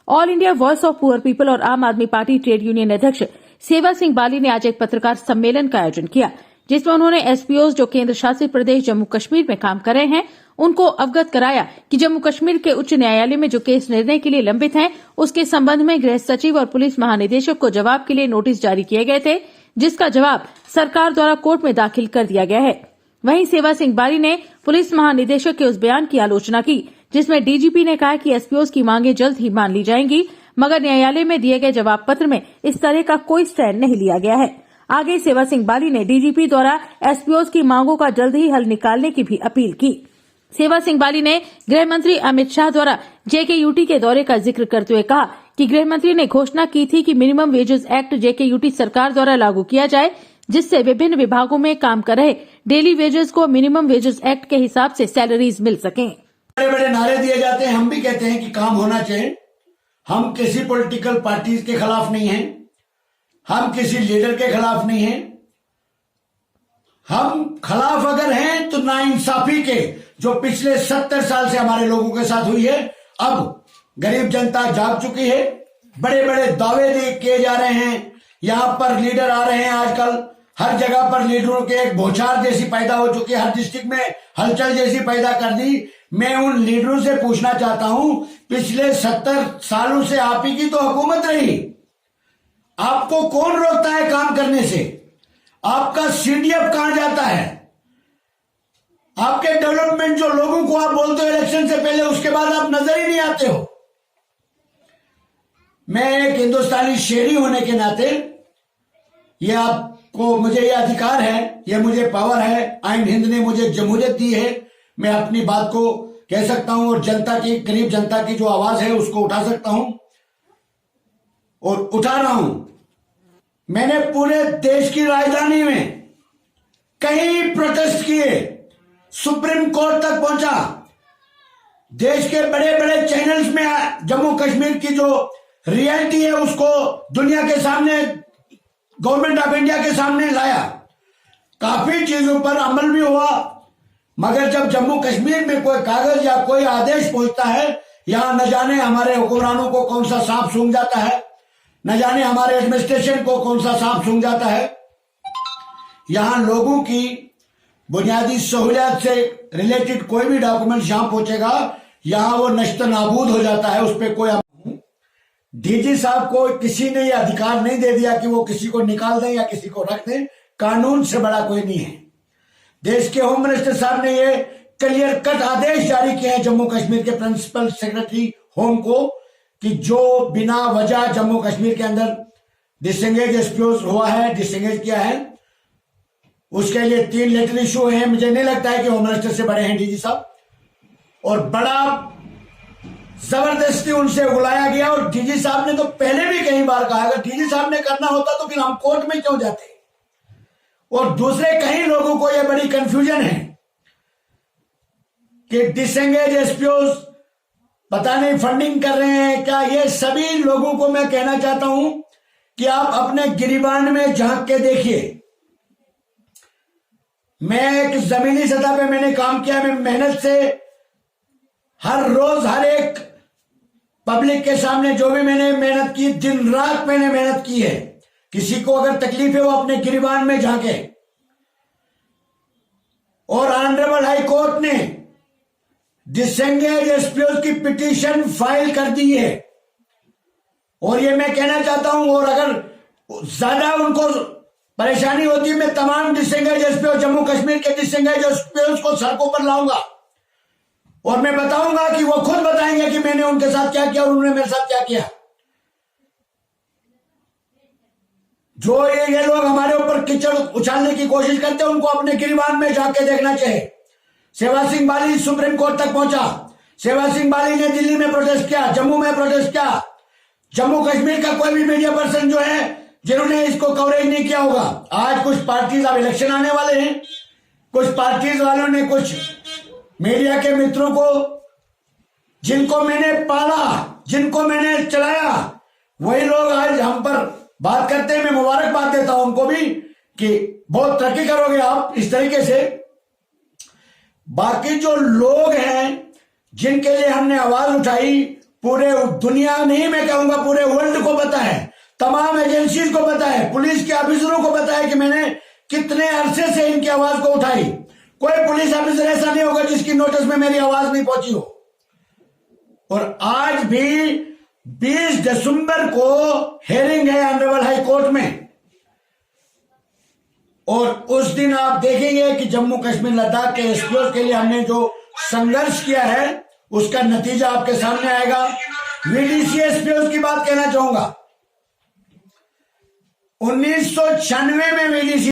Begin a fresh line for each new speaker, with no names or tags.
All India voice of poor people और आम आदमी पार्टी ट्रेड यूनियन अध्यक्ष सेवा सिंह बाली ने आज एक पत्रकार सम्मेलन का आयोजन किया, जिसमें उन्होंने एसपीओ जो केंद्र शासित प्रदेश जम्मू कश्मीर में काम कर रहे हैं उनको अवगत कराया कि जम्मू कश्मीर के उच्च न्यायालय में जो केस निर्णय के लिए लंबित हैं, उसके संबंध में गृह सचिव और पुलिस महानिदेशक को जवाब के लिए नोटिस जारी किए गए थे, जिसका जवाब सरकार द्वारा कोर्ट में दाखिल कर दिया गया है। वहीं सेवा सिंह बाली ने पुलिस महानिदेशक के उस बयान की आलोचना की जिसमें डीजीपी ने कहा कि एसपीओ की मांगे जल्द ही मान ली जाएंगी, मगर न्यायालय में दिए गए जवाब पत्र में इस तरह का कोई स्टैंड नहीं लिया गया है। आगे सेवा सिंह बाली ने डीजीपी द्वारा एसपीओ की मांगों का जल्द ही हल निकालने की भी अपील की। सेवा सिंह बाली ने गृह मंत्री अमित शाह द्वारा जेकेयूटी के दौरे का जिक्र करते हुए कहा कि गृह मंत्री ने घोषणा की थी कि मिनिमम वेजेस एक्ट जेकेयूटी सरकार द्वारा लागू किया जाए, जिससे विभिन्न विभागों में काम कर रहे डेली वेजेस को मिनिमम वेजेस एक्ट के हिसाब से सैलरीज मिल सकें।
बड़े बड़े नारे दिए जाते हैं, हम भी कहते हैं कि काम होना चाहिए। हम किसी पॉलिटिकल पार्टीज के खिलाफ नहीं हैं, हम किसी लीडर के खिलाफ नहीं हैं। हम खिलाफ अगर हैं तो नाइंसाफी के, जो पिछले 70 साल से हमारे लोगों के साथ हुई है। अब गरीब जनता जाग चुकी है, बड़े बड़े दावे किए जा रहे हैं। यहां पर लीडर आ रहे हैं, आजकल हर जगह पर लीडरों के एक बौछार जैसी पैदा हो चुकी है, हर डिस्ट्रिक्ट में हलचल जैसी पैदा कर दी। मैं उन लीडरों से पूछना चाहता हूं, पिछले 70 सालों से आप ही की तो हुकूमत रही, आपको कौन रोकता है काम करने से? आपका सीडीएफ कहां जाता है? आपके डेवलपमेंट जो लोगों को आप बोलते हो इलेक्शन से पहले, उसके बाद आप नजर ही नहीं आते हो। मैं एक हिंदुस्तानी शहरी होने के नाते ये आपको, मुझे ये अधिकार है, ये मुझे पावर है, आइन हिंद ने मुझे जमहूरियत दी है, मैं अपनी बात को कह सकता हूं और जनता की, गरीब जनता की जो आवाज है उसको उठा सकता हूं और उठा रहा हूं। मैंने पूरे देश की राजधानी में कई प्रोटेस्ट किए, सुप्रीम कोर्ट तक पहुंचा, देश के बड़े बड़े चैनल्स में जम्मू कश्मीर की जो रियलिटी है उसको दुनिया के सामने, गवर्नमेंट ऑफ इंडिया के सामने लाया। काफी चीजों पर अमल भी हुआ, मगर जब जम्मू कश्मीर में कोई कागज या कोई आदेश पहुंचता है, यहां न जाने हमारे हुक्मरानों को कौन सा सांप सूंघ जाता है, न जाने हमारे एडमिनिस्ट्रेशन को कौन सा सांप सूंघ जाता है। यहां लोगों की बुनियादी सहूलियत से रिलेटेड कोई भी डॉक्यूमेंट यहां पहुंचेगा, यहां वो नष्ट नाबूद हो जाता है, उस पर कोई। डीजी साहब को किसी ने यह अधिकार नहीं दे दिया कि वो किसी को निकाल दें या किसी को रख दें, कानून से बड़ा कोई नहीं है। देश के होम मिनिस्टर साहब ने ये क्लियर कट आदेश जारी किए हैं जम्मू कश्मीर के प्रिंसिपल सेक्रेटरी होम को कि जो बिना वजह जम्मू कश्मीर के अंदर डिसएंगेज एसपीओ हुआ है, डिसएंगेज किया है, उसके लिए 3 लेटर इशू है। मुझे नहीं लगता है कि होम मिनिस्टर से बड़े हैं डीजी साहब, और बड़ा जबरदस्ती उनसे बुलाया गया। और डीजी साहब ने तो पहले भी कई बार कहा, अगर डीजी साहब ने करना होता तो फिर हम कोर्ट में क्यों जाते। और दूसरे कई लोगों को यह बड़ी कंफ्यूजन है कि डिसएंगेज एसपीओ पता नहीं फंडिंग कर रहे हैं क्या। ये सभी लोगों को मैं कहना चाहता हूं कि आप अपने गिरिबान में झांक के देखिए। मैं एक जमीनी सतह पे मैंने काम किया, मैं मेहनत से हर रोज हर एक पब्लिक के सामने जो भी मैंने मेहनत की, दिन रात मैंने मेहनत की है। किसी को अगर तकलीफ है वो अपने गिरिबान में झांके। और ऑनरेबल हाई कोर्ट ने डिसएंगेज एसपीओ की पिटीशन फाइल कर दी है। और ये मैं कहना चाहता हूं, और अगर ज्यादा उनको परेशानी होती है, मैं तमाम डिसएंगेज एसपीओ, जम्मू कश्मीर के डिसएंगेज एसपीओ को सड़कों पर लाऊंगा और मैं बताऊंगा कि वो खुद बताएंगे कि मैंने उनके साथ क्या किया और उन्होंने मेरे साथ क्या किया। जो ये लोग हमारे ऊपर कीचड़ उछालने की कोशिश करते हैं, उनको अपने गिरिबान में जाके देखना चाहिए। सेवा सिंह बाली सुप्रीम कोर्ट तक पहुंचा। सेवा सिंह बाली ने दिल्ली में प्रोटेस्ट किया, जम्मू में प्रोटेस्ट किया। जम्मू कश्मीर का कोई भी मीडिया पर्सन जो है जिन्होंने इसको कवरेज नहीं किया होगा। आज कुछ पार्टीज, अब इलेक्शन आने वाले हैं, कुछ पार्टीज वालों ने, कुछ मीडिया के मित्रों को, जिनको मैंने पाला, जिनको मैंने चलाया, वही लोग आज हम पर बात करते हैं। मैं मुबारकबाद देता हूं उनको भी कि बहुत तरक्की करोगे आप इस तरीके से। बाकी जो लोग हैं जिनके लिए हमने आवाज उठाई, पूरे दुनिया नहीं, मैं कहूंगा पूरे वर्ल्ड को पता है, तमाम एजेंसीज को पता है, पुलिस के ऑफिसरों को पता है कि मैंने कितने अरसे से इनकी आवाज को उठाई। कोई पुलिस ऑफिसर ऐसा नहीं होगा जिसकी नोटिस में मेरी आवाज नहीं पहुंची हो। और आज भी 20 दिसंबर को हेयरिंग है ऑनरेबल हाई कोर्ट में, और उस दिन आप देखेंगे कि जम्मू कश्मीर लद्दाख के एसपीओ के लिए हमने जो संघर्ष किया है उसका नतीजा आपके सामने आएगा। वीडीसी एसपीओ की बात कहना चाहूंगा, 1996 में वीडीसी